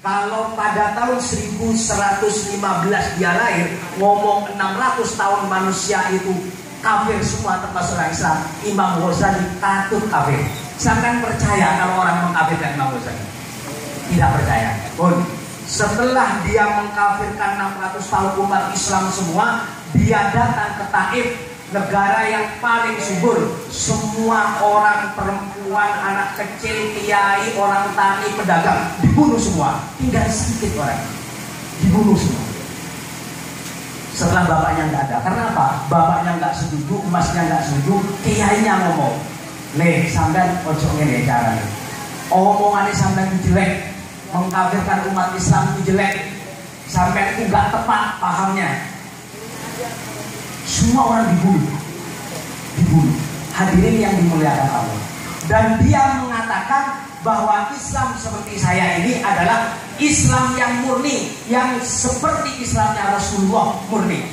Kalau pada tahun 1115 dia lahir, ngomong 600 tahun manusia itu kafir semua termasuk orang Islam, Imam Ghazali katut kafir. Sampai percaya kalau orang mengkafirkan Imam Ghazali? Tidak percaya. Pun setelah dia mengkafirkan 600 tahun umat Islam semua, dia datang ke Taif, negara yang paling subur. Semua orang, perempuan, anak kecil, kiai, orang tani, pedagang dibunuh semua. Tinggal sedikit orang dibunuh semua. Setelah bapaknya nggak ada, karena apa? Bapaknya nggak setuju, emasnya nggak setuju, kiainya ngomong, "Nih, sampean ojo ngene carane. Omongannya sampean jelek, mengkafirkan umat Islam itu jelek, sampean itu nggak tepat pahamnya." Semua orang dibunuh. Hadirin yang dimuliakan Allah. Dan dia mengatakan bahwa Islam seperti saya ini adalah Islam yang murni, yang seperti Islamnya Rasulullah murni.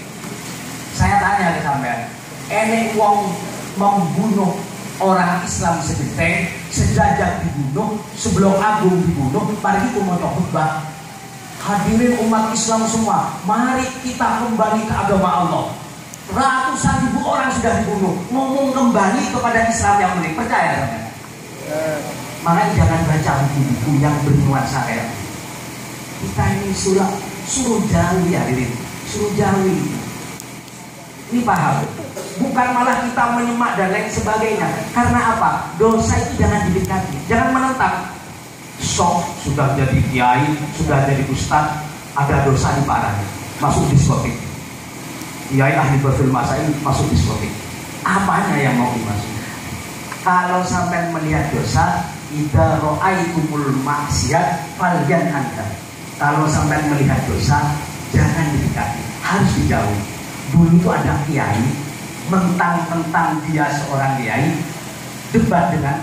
Saya tanya ke sampean, enek wong membunuh orang Islam sedenteng, sejajar dibunuh, sebelum agung dibunuh, mari kita mau khutbah. Hadirin umat Islam semua, mari kita kembali ke agama Allah. Ratusan ribu orang sudah dibunuh, ngomong kembali kepada Islam yang murni. Percaya sampean? Makanya jangan baca buku-buku yang bernuansa kayak kita ini suruh jauhi, hadirin, suruh jauhi. Ini paham? Bukan malah kita menyemak dan lain sebagainya. Karena apa? Dosa itu jangan didekati, jangan menentang. Sok sudah jadi kiai, sudah jadi ustaz, ada dosa di parahnya, masuk diskotik. Kiai ahli berfilm masa ini masuk diskotik. Apanya yang mau dimasuk? Kalau sampai melihat dosa, idza ra'aitumul maksiat falyan anta. Kalau sampai melihat dosa, jangan didekati, harus dijauhi. Dulu itu ada kiai, mentang-mentang dia seorang kiai, debat dengan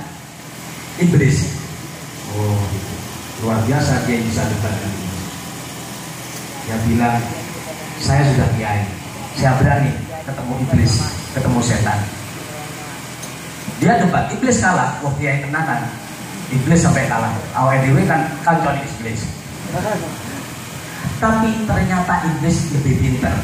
iblis. Oh, luar biasa dia bisa debat dengan iblis. Dia bilang, saya sudah kiai, saya berani ketemu iblis, ketemu setan. Dia debat, iblis kalah. Wah, kiai kenakan, iblis sampai kalah. Awal dewe kan kancon iblis. Tapi ternyata iblis lebih pintar.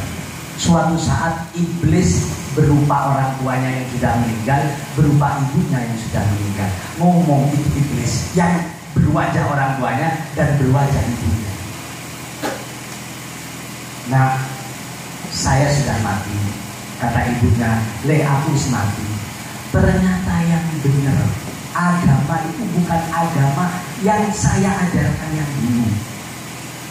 Suatu saat iblis berupa orang tuanya yang sudah meninggal, berupa ibunya yang sudah meninggal. Ngomong itu iblis yang berwajah orang tuanya dan berwajah ibunya. Nah, saya sudah mati, kata ibunya. Le, aku mati. Ternyata yang benar, agama itu bukan agama yang saya ajarkan yang dulu.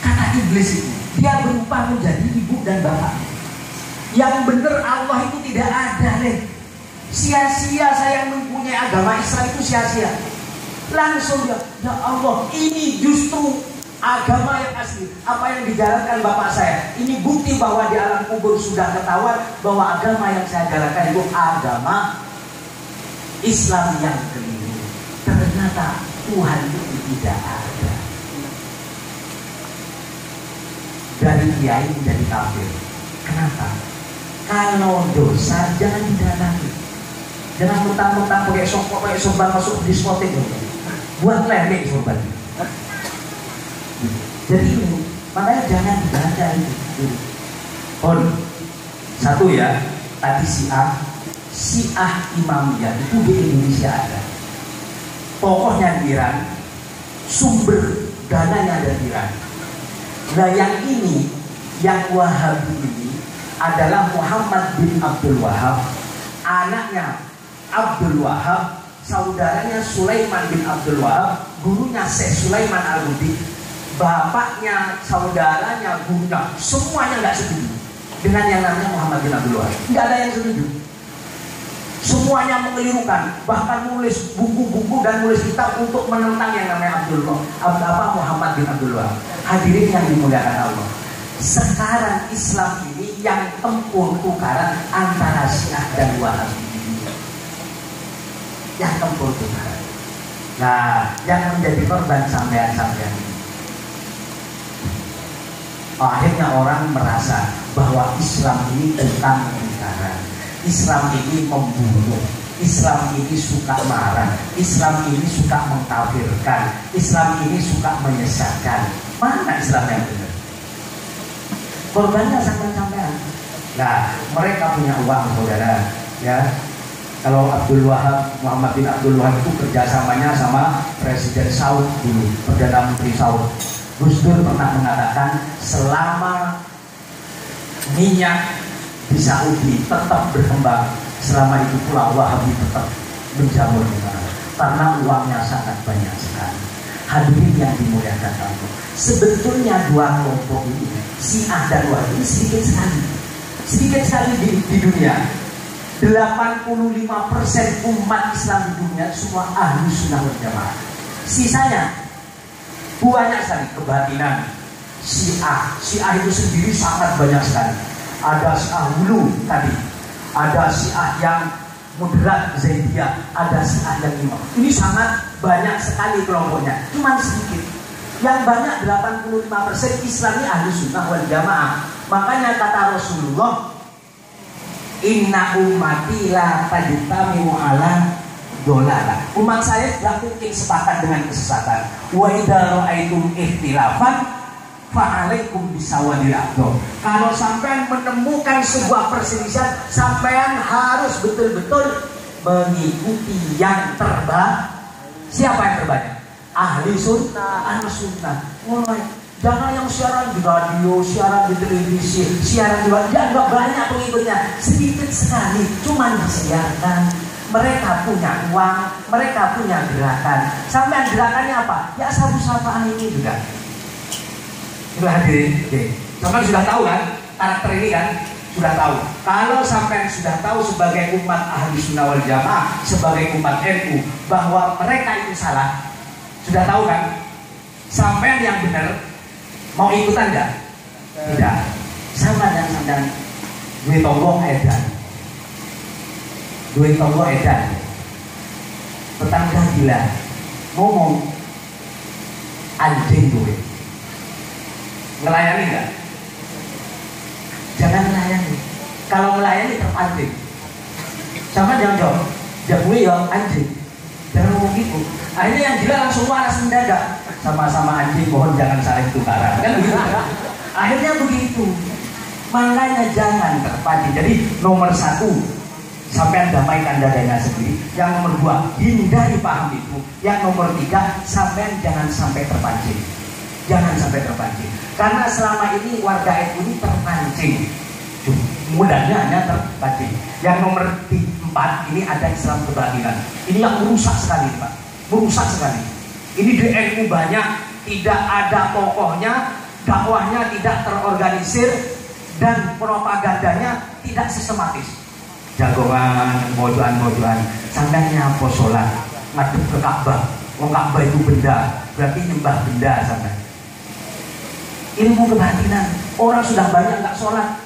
Kata iblis itu, dia berupa menjadi ibu dan bapak. Yang benar Allah itu tidak ada, Le. Sia-sia saya mempunyai agama Islam itu sia-sia. Langsung ya Allah, ini justru agama yang asli. Apa yang dijalankan bapak saya, ini bukti bahwa di alam kubur sudah ketahuan bahwa agama yang saya jalankan itu agama Islam yang keliru. Ternyata Tuhan itu tidak ada. Dari kiai menjadi kafir. Kenapa? Kalau dosa jangan didatangi. Jangan mentang-mentang pakai sorban masuk diskotik. Buat lembek sorban. Jadi ini, makanya jangan dibaca itu. Satu ya, tadi Syiah Imamiyah itu di Indonesia ada. Tokohnya di Iran, sumber dananya ada di Iran. Nah yang ini, yang Wahabi ini adalah Muhammad bin Abdul Wahab, anaknya Abdul Wahab, saudaranya Sulaiman bin Abdul Wahab, gurunya Syekh Sulaiman Al-Hudi, bapaknya, saudaranya, gurunya, semuanya nggak setuju dengan yang namanya Muhammad bin Abdul Wahab. Nggak ada yang setuju. Semuanya mengelirukan, bahkan nulis buku-buku dan nulis kitab untuk menentang yang namanya Muhammad bin Abdul Wahab. Hadirin yang dimuliakan Allah. Sekarang Islam ini yang tempur tukaran antara Syiah dan Wahabi. Yang tempur tukaran. Nah, yang menjadi korban sampean-sampean. Akhirnya orang merasa bahwa Islam ini tentang tukaran. Islam ini membunuh, Islam ini suka marah, Islam ini suka mengkafirkan, Islam ini suka menyesatkan. Mana Islam yang benar? Korbannya sampean-sampean. Nah, mereka punya uang, saudara. Ya, kalau Abdul Wahab, Muhammad bin Abdul Wahab itu kerjasamanya sama Presiden Saud dulu, Perdana Menteri Saud. Gus Dur pernah mengatakan selama minyak di Saudi tetap berkembang, selama itu pula Wahabi tetap menjamur di mana. Karena uangnya sangat banyak sekali. Hadirin yang dimuliakan Allah, sebetulnya dua kelompok ini, Syiah dan Wahabi, ini sedikit sekali di dunia. 85% umat Islam di dunia semua ahli sunnah wal jamaah. Sisanya banyak sekali kebatinan. Syiah itu sendiri sangat banyak sekali. Ada Syiah hulu tadi, ada Syiah yang moderat Zaidiyah, ada Syiah yang imam. Ini sangat banyak sekali kelompoknya, cuma sedikit. Yang banyak 85% Islam ini ahli sunnah wal jamaah. Makanya kata Rasulullah, inna ummati la tajtami'u ala dolalah. Umat saya tidak mungkin sepakat dengan kesesatan. Wa idza ra'aitum ikhtilafan fa'alaikum bisawadil aqdam. Kalau sampean menemukan sebuah perselisihan, sampean harus betul-betul mengikuti yang terbaik. Siapa yang terbanyak? Ahli sunnah, ahli sunnah. Mulai jangan yang siaran di radio, siaran di televisi, siaran di nggak banyak pengikutnya, sedikit sekali, cuma disiarkan. Mereka punya uang, mereka punya gerakan. Sampai gerakannya apa? Ya sabu-sabaan ini juga. Itu hadirin, sampai sudah tahu kan karakter ini kan? Sudah tahu. Kalau sampai sudah tahu sebagai umat ahli sunnah wal jamaah, sebagai umat NU bahwa mereka itu salah, sudah tahu kan? Sampai yang benar mau ikutan enggak? Tidak. Sama dengan duit tonggo edan. Duit tonggo edan. Tetangga gila ngomong anjing duit. Ngelayani enggak? Jangan melayani. Kalau melayani terpancing. Sama jangan jawab. Jangan ya anjing. Jangan ngomong gitu. Akhirnya yang gila langsung waras mendadak. Sama-sama anjing, mohon jangan saling tukaran. Kan begitu kan? Akhirnya begitu. Makanya jangan terpancing. Jadi nomor 1, sampai damaikan dadanya sendiri. Yang nomor 2, hindari paham itu. Yang nomor 3, sampai jangan sampai terpancing. Jangan sampai terpancing. Karena selama ini warga NU ini terpancing. Mudahnya hanya terpancing. Yang nomor 4, ini ada Islam kebatinan. Ini yang merusak sekali, Pak. Merusak sekali. Ini di NU banyak, tidak ada tokohnya, dakwahnya tidak terorganisir, dan propagandanya tidak sistematis. Jagongan, mojoan-mojoan, sampai nyapa sholat, ngadep ke Ka'bah. Wong Ka'bah itu benda, berarti nyembah benda sampai. Ilmu kebatinan, orang sudah banyak nggak sholat,